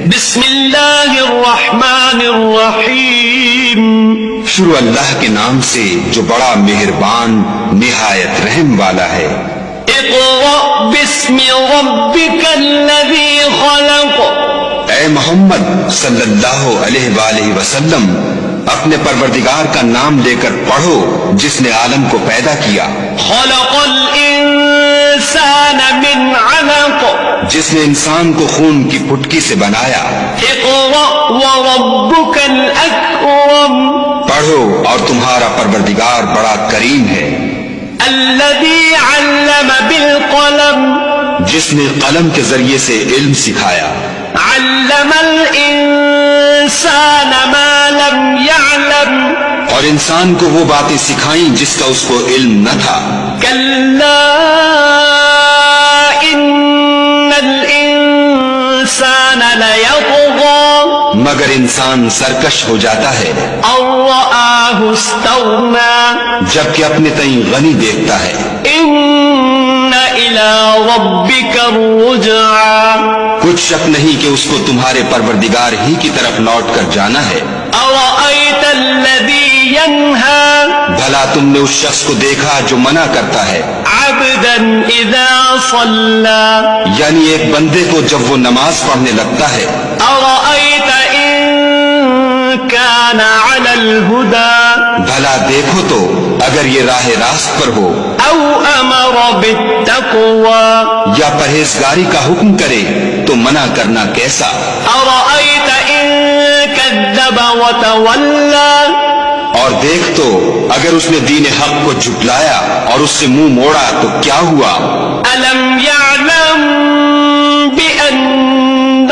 بسم اللہ الرحمن الرحیم، شروع اللہ کے نام سے جو بڑا مہربان نہایت رحم والا ہے۔ اقرأ باسم ربک الذی خلق، اے محمد صلی اللہ علیہ وآلہ وسلم اپنے پروردگار کا نام لے کر پڑھو جس نے عالم کو پیدا کیا۔ خلق الانسان من علق، جس نے انسان کو خون کی پھٹکی سے بنایا۔ اقرأ وربک الاکرم، پڑھو اور تمہارا پروردگار بڑا کریم ہے۔ الذی علم بالقلم، جس نے قلم کے ذریعے سے علم سکھایا۔ علم الانسان ما لم يعلم، اور انسان کو وہ باتیں سکھائیں جس کا اس کو علم نہ تھا۔ کلا ان الانسان لیطغی، مگر انسان سرکش ہو جاتا ہے ان رآہ استغنی، جبکہ اپنے تئیں غنی دیکھتا ہے۔ ان الی ربک الرجعی، کچھ شک نہیں کہ اس کو تمہارے پروردگار ہی کی طرف لوٹ کر جانا ہے۔ ارأیت الذی ینہی، بھلا تم نے اس شخص کو دیکھا جو منع کرتا ہے، عبدا اذا صلی، یعنی ایک بندے کو جب وہ نماز پڑھنے لگتا ہے۔ ارأیت ان کان علی الہدی، بھلا دیکھو تو اگر یہ راہ راست پر ہو، او امر بالتقوی، یا پرہیزگاری کا حکم کرے تو منع کرنا کیسا۔ ارأیت ان کذب وتولی، اور دیکھ تو اگر اس نے دین حق کو جھٹلایا اور اس سے منہ موڑا تو کیا ہوا۔ الم یعلم بان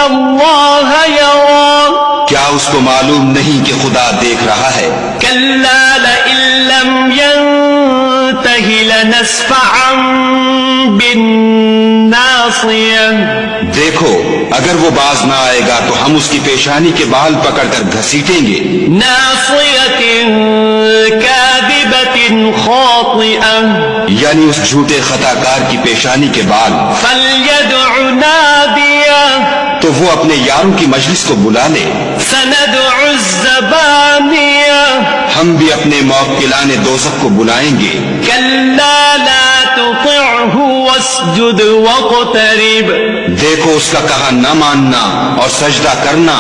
اللہ یری، کیا اس کو معلوم نہیں کہ خدا دیکھ رہا ہے۔ کلا لئن لم ینتہ لنسفعا بالناصیہ، دیکھو اگر وہ باز نہ آئے گا تو ہم اس کی پیشانی کے بال پکڑ کر گھسیٹیں گے۔ ناصیۃ کاذبۃ خاطئہ، یعنی اس جھوٹے خطا کار کی پیشانی کے بال۔ فلیدع نادیہ، تو وہ اپنے یاروں کی مجلس کو بلا لے۔ سندع الزبانیہ، ہم بھی اپنے موکلان دوزخ کو بلائیں گے۔ کلا لا تطعہ واسجد واقترب، دیکھو اس کا کہا نہ ماننا اور سجدہ کرنا۔